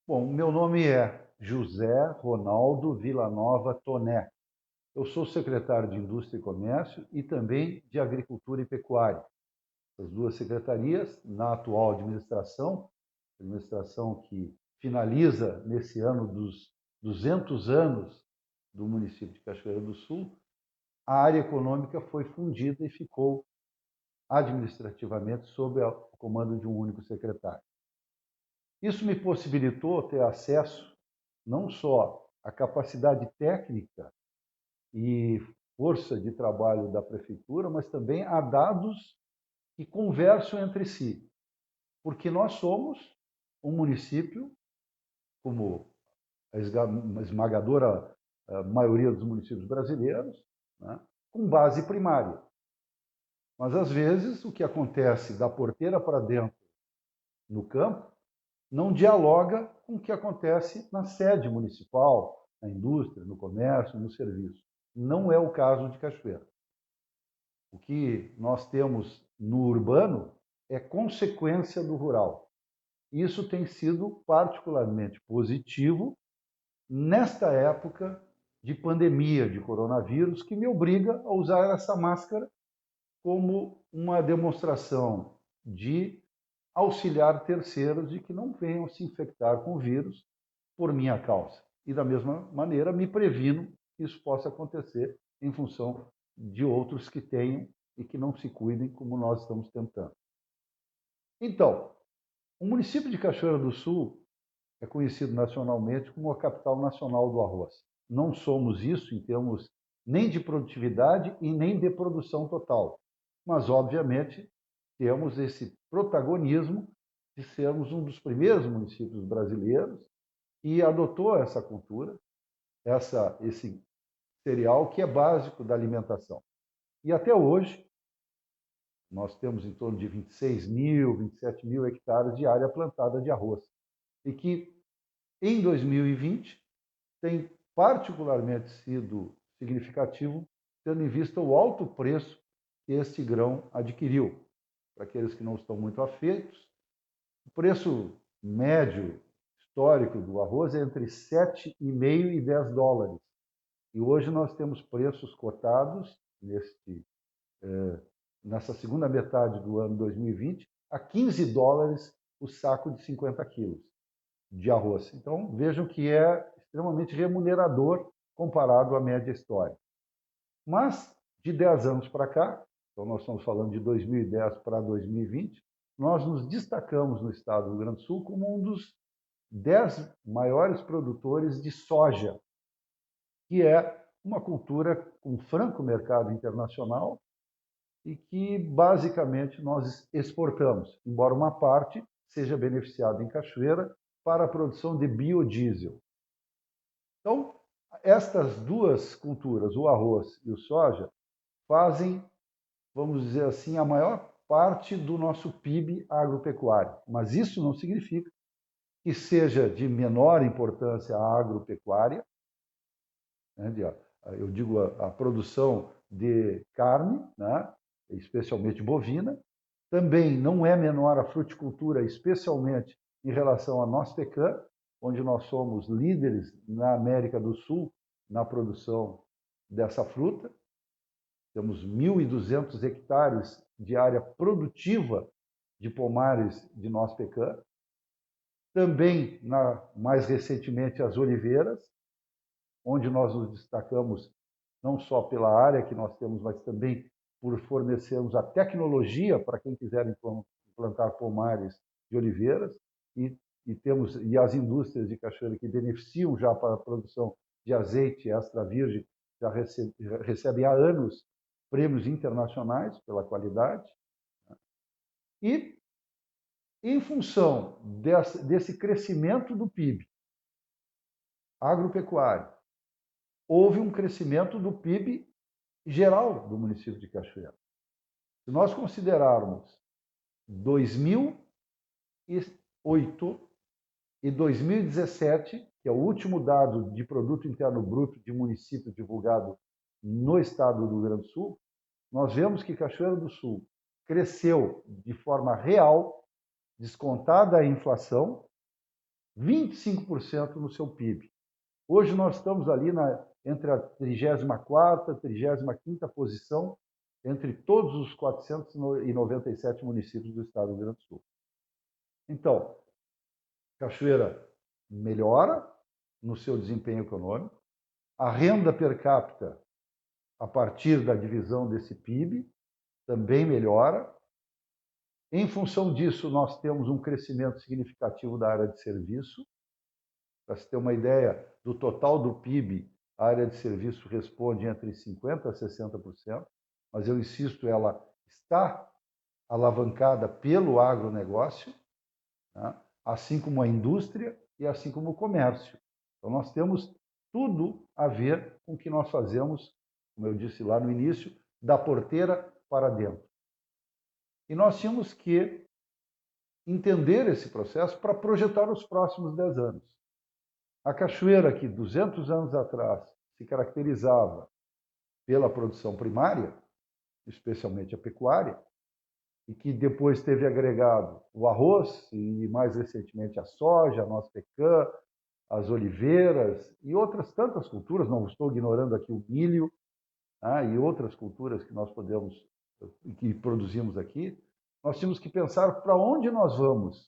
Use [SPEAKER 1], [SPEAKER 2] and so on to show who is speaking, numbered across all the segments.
[SPEAKER 1] Bom, meu nome é José Ronaldo Villanova Toné. Eu sou secretário de Indústria e Comércio e também de Agricultura e Pecuária. As duas secretarias, na atual administração que finaliza nesse ano dos 200 anos do município de Cachoeira do Sul, a área econômica foi fundida e ficou administrativamente sob o comando de um único secretário. Isso me possibilitou ter acesso não só à capacidade técnica e força de trabalho da prefeitura, mas também a dados que conversam entre si, porque nós somos um município, como a esmagadora maioria dos municípios brasileiros, né, com base primária. Mas, às vezes, o que acontece da porteira para dentro no campo não dialoga com o que acontece na sede municipal, na indústria, no comércio, no serviço. Não é o caso de Cachoeira. O que nós temos no urbano é consequência do rural. Isso tem sido particularmente positivo nesta época de pandemia de coronavírus, que me obriga a usar essa máscara como uma demonstração de auxiliar terceiros de que não venham se infectar com o vírus por minha causa. E, da mesma maneira, me previno que isso possa acontecer em função de outros que tenham e que não se cuidem como nós estamos tentando. Então, o município de Cachoeira do Sul é conhecido nacionalmente como a capital nacional do arroz. Não somos isso em termos nem de produtividade e nem de produção total. Mas, obviamente, temos esse protagonismo de sermos um dos primeiros municípios brasileiros que adotou essa cultura, esse cereal que é básico da alimentação. E até hoje, nós temos em torno de 26 mil, 27 mil hectares de área plantada de arroz. E que, em 2020, tem particularmente sido significativo, tendo em vista o alto preço que este grão adquiriu. Para aqueles que não estão muito afeitos, o preço médio histórico do arroz é entre 7,5 e 10 dólares. E hoje nós temos preços cotados nessa segunda metade do ano 2020 a 15 dólares o saco de 50 quilos de arroz. Então, vejam que é extremamente remunerador comparado à média histórica. Mas, de 10 anos para cá, então nós estamos falando de 2010 para 2020, nós nos destacamos no estado do Rio Grande do Sul como um dos 10 maiores produtores de soja, que é uma cultura com franco mercado internacional e que, basicamente, nós exportamos, embora uma parte seja beneficiada em Cachoeira para a produção de biodiesel. Então, estas duas culturas, o arroz e o soja, fazem, vamos dizer assim, a maior parte do nosso PIB agropecuário. Mas isso não significa que seja de menor importância a agropecuária, né, eu digo a produção de carne, né, especialmente bovina. Também não é menor a fruticultura, especialmente em relação a nós pecan, onde nós somos líderes na América do Sul na produção dessa fruta. Temos 1.200 hectares de área produtiva de pomares de noz pecan. Também, mais recentemente, as oliveiras, onde nós nos destacamos não só pela área que nós temos, mas também por fornecermos a tecnologia para quem quiser plantar pomares de oliveiras, e as indústrias de Cachoeira que beneficiam já para a produção de azeite extra virgem já recebem há anos prêmios internacionais pela qualidade. E, em função desse crescimento do PIB agropecuário, houve um crescimento do PIB geral do município de Cachoeira. Se nós considerarmos 2008 e 2017, que é o último dado de produto interno bruto de município divulgado no estado do Rio Grande do Sul, nós vemos que Cachoeira do Sul cresceu de forma real, descontada a inflação, 25% no seu PIB. Hoje nós estamos ali entre a 34ª e 35ª posição entre todos os 497 municípios do estado do Rio Grande do Sul. Então, Cachoeira melhora no seu desempenho econômico, a renda per capita, a partir da divisão desse PIB, também melhora. Em função disso, nós temos um crescimento significativo da área de serviço. Para se ter uma ideia, do total do PIB, a área de serviço responde entre 50% a 60%, mas eu insisto, ela está alavancada pelo agronegócio, né? Assim como a indústria e assim como o comércio. Então, nós temos tudo a ver com o que nós fazemos, como eu disse lá no início, da porteira para dentro. E nós tínhamos que entender esse processo para projetar os próximos 10 anos. A Cachoeira, que 200 anos atrás se caracterizava pela produção primária, especialmente a pecuária, e que depois teve agregado o arroz e mais recentemente a soja, a noz pecan, as oliveiras e outras tantas culturas, não estou ignorando aqui o milho, né, e outras culturas que nós que produzimos aqui. Nós tínhamos que pensar para onde nós vamos,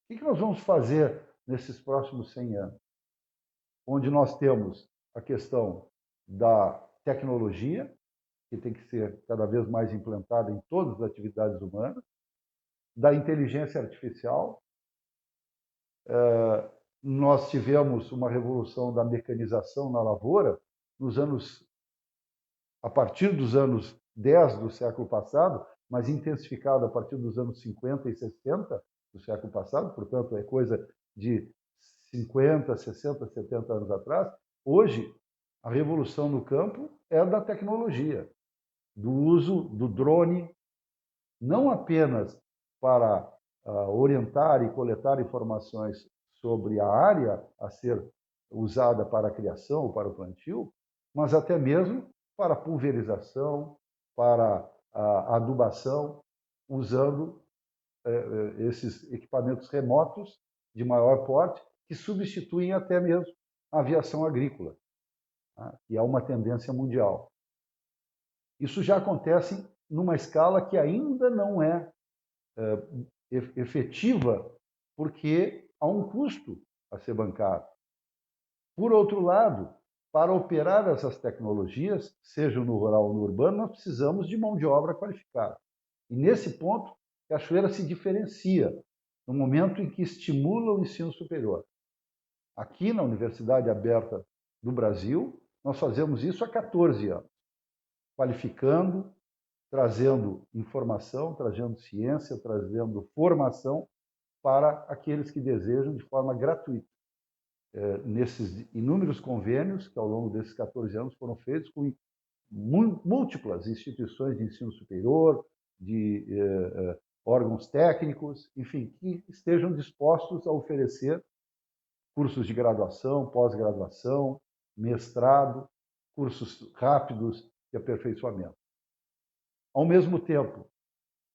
[SPEAKER 1] o que nós vamos fazer nesses próximos 100 anos, onde nós temos a questão da tecnologia, que tem que ser cada vez mais implantada em todas as atividades humanas, da inteligência artificial. Nós tivemos uma revolução da mecanização na lavoura a partir dos anos 10 do século passado, mas intensificada a partir dos anos 50 e 60 do século passado, portanto, é coisa de 50, 60, 70 anos atrás. Hoje, a revolução no campo é da tecnologia, do uso do drone, não apenas para orientar e coletar informações sobre a área a ser usada para a criação ou para o plantio, mas até mesmo para a pulverização, para a adubação, usando esses equipamentos remotos de maior porte, que substituem até mesmo a aviação agrícola, tá? Que é uma tendência mundial. Isso já acontece numa escala que ainda não é efetiva, porque há um custo a ser bancado. Por outro lado, para operar essas tecnologias, seja no rural ou no urbano, nós precisamos de mão de obra qualificada. E nesse ponto, Cachoeira se diferencia no momento em que estimula o ensino superior. Aqui na Universidade Aberta do Brasil, nós fazemos isso há 14 anos, qualificando, trazendo informação, trazendo ciência, trazendo formação para aqueles que desejam de forma gratuita. Nesses inúmeros convênios que ao longo desses 14 anos foram feitos com múltiplas instituições de ensino superior, de órgãos técnicos, enfim, que estejam dispostos a oferecer cursos de graduação, pós-graduação, mestrado, cursos rápidos de aperfeiçoamento. Ao mesmo tempo,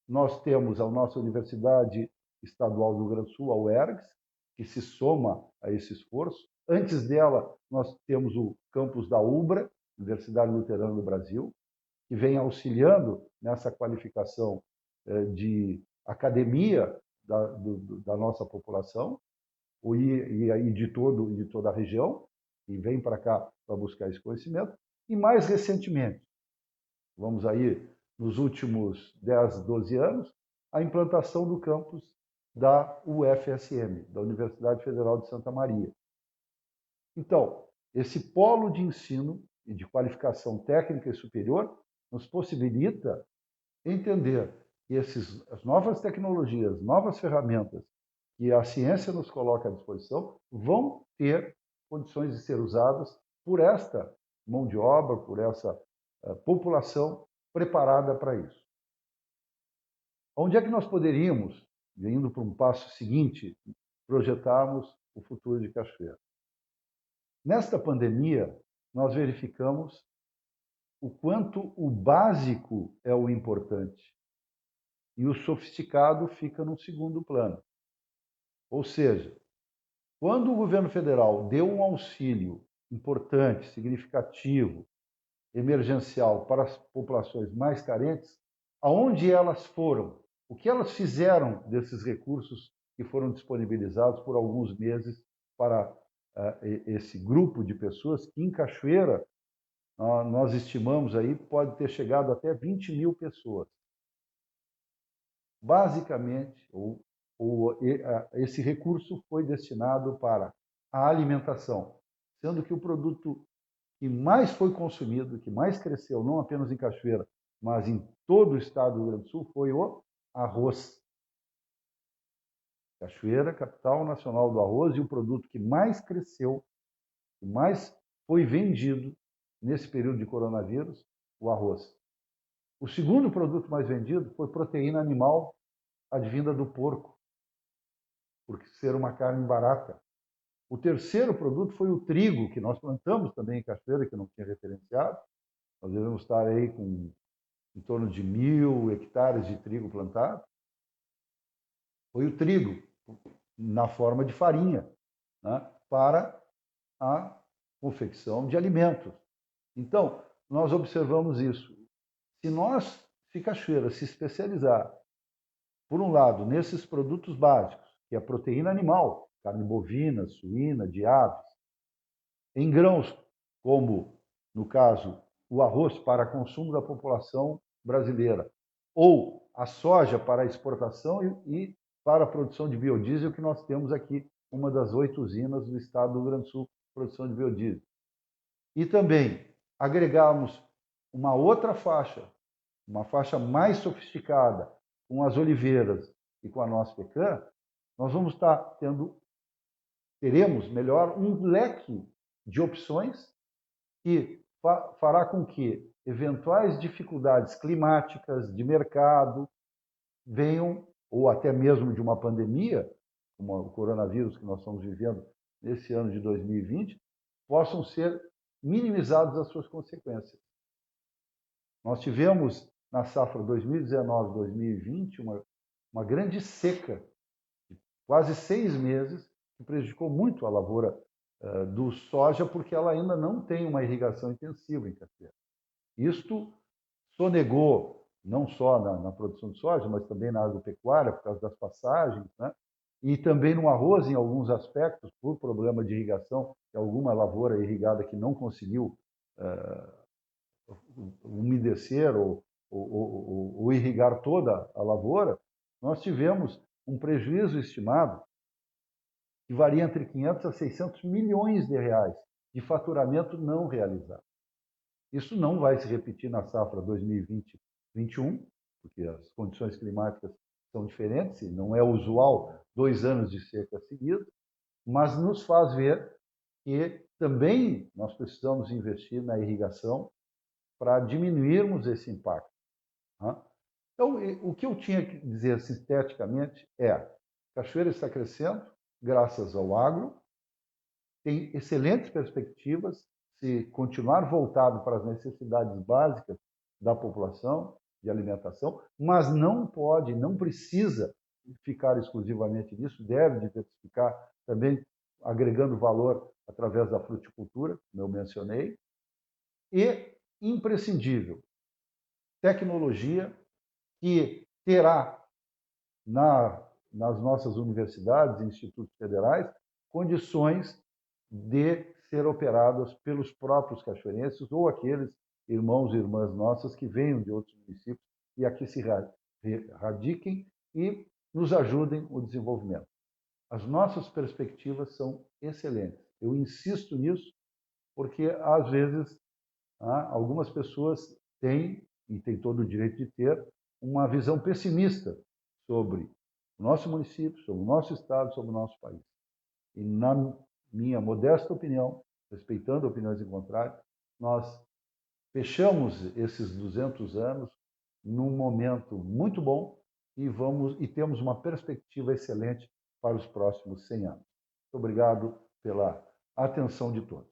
[SPEAKER 1] nós temos a nossa Universidade Estadual do Rio Grande do Sul, a UERGS, que se soma a esse esforço. Antes dela, nós temos o campus da UBRA, Universidade Luterana do Brasil, que vem auxiliando nessa qualificação de academia da nossa população e de toda a região, e vem para cá para buscar esse conhecimento. E mais recentemente, vamos aí nos últimos 10, 12 anos, a implantação do campus da UFSM, da Universidade Federal de Santa Maria. Então, esse polo de ensino e de qualificação técnica e superior nos possibilita entender que as novas tecnologias, novas ferramentas que a ciência nos coloca à disposição vão ter condições de ser usadas por esta mão de obra, por essa população preparada para isso. Onde é que nós poderíamos, indo para um passo seguinte, projetarmos o futuro de Cachoeira? Nesta pandemia, nós verificamos o quanto o básico é o importante e o sofisticado fica no segundo plano. Ou seja, Quando o governo federal deu um auxílio importante, significativo, emergencial para as populações mais carentes, aonde elas foram? O que elas fizeram desses recursos que foram disponibilizados por alguns meses para esse grupo de pessoas que em Cachoeira nós estimamos aí pode ter chegado até 20 mil pessoas. Basicamente, esse recurso foi destinado para a alimentação, sendo que o produto que mais foi consumido, que mais cresceu, não apenas em Cachoeira, mas em todo o estado do Rio Grande do Sul, foi o arroz. Cachoeira, capital nacional do arroz, e o produto que mais cresceu, que mais foi vendido nesse período de coronavírus, o arroz. O segundo produto mais vendido foi proteína animal advinda do porco, por ser uma carne barata. O terceiro produto foi o trigo, que nós plantamos também em Cachoeira, que não tinha referenciado. Nós devemos estar aí com em torno de 1.000 hectares de trigo plantado. Foi o trigo, na forma de farinha, né, para a confecção de alimentos. Então, nós observamos isso. Se Cachoeira se especializar, por um lado, nesses produtos básicos, que é a proteína animal, carne bovina, suína, de aves, em grãos, como, no caso, o arroz para consumo da população brasileira, ou a soja para exportação e para a produção de biodiesel, que nós temos aqui uma das 8 usinas do estado do Rio Grande do Sul, produção de biodiesel. E também agregarmos uma outra faixa, uma faixa mais sofisticada, com as oliveiras e com a nossa pecan, nós vamos estar teremos, melhor, um leque de opções que fará com que eventuais dificuldades climáticas, de mercado, venham, ou até mesmo de uma pandemia, como o coronavírus que nós estamos vivendo nesse ano de 2020, possam ser minimizadas as suas consequências. Nós tivemos, na safra 2019-2020, uma grande seca, de quase 6 meses, que prejudicou muito a lavoura do soja, porque ela ainda não tem uma irrigação intensiva em Cachoeira. Isto sonegou, não só na produção de soja, mas também na agropecuária, por causa das passagens, né? E também no arroz, em alguns aspectos, por problema de irrigação, alguma lavoura irrigada que não conseguiu umedecer ou irrigar toda a lavoura, nós tivemos um prejuízo estimado que varia entre 500 a 600 milhões de reais de faturamento não realizado. Isso não vai se repetir na safra 2020-21, porque as condições climáticas são diferentes, e não é usual 2 anos de seca seguida, mas nos faz ver que também nós precisamos investir na irrigação para diminuirmos esse impacto. Então, o que eu tinha que dizer sinteticamente é: Cachoeira está crescendo graças ao agro, tem excelentes perspectivas se continuar voltado para as necessidades básicas da população de alimentação, mas não pode, não precisa ficar exclusivamente nisso, deve diversificar também, agregando valor através da fruticultura, como eu mencionei, e imprescindível, tecnologia que terá nas nossas universidades e institutos federais condições de ser operadas pelos próprios cachoeirenses ou aqueles irmãos e irmãs nossas que venham de outros municípios e aqui se radiquem e nos ajudem no desenvolvimento. As nossas perspectivas são excelentes. Eu insisto nisso porque, às vezes, algumas pessoas têm, e têm todo o direito de ter, uma visão pessimista sobre o nosso município, sobre o nosso estado, sobre o nosso país. E, na minha modesta opinião, respeitando opiniões em contrário, nós fechamos esses 200 anos num momento muito bom e temos uma perspectiva excelente para os próximos 100 anos. Muito obrigado pela atenção de todos.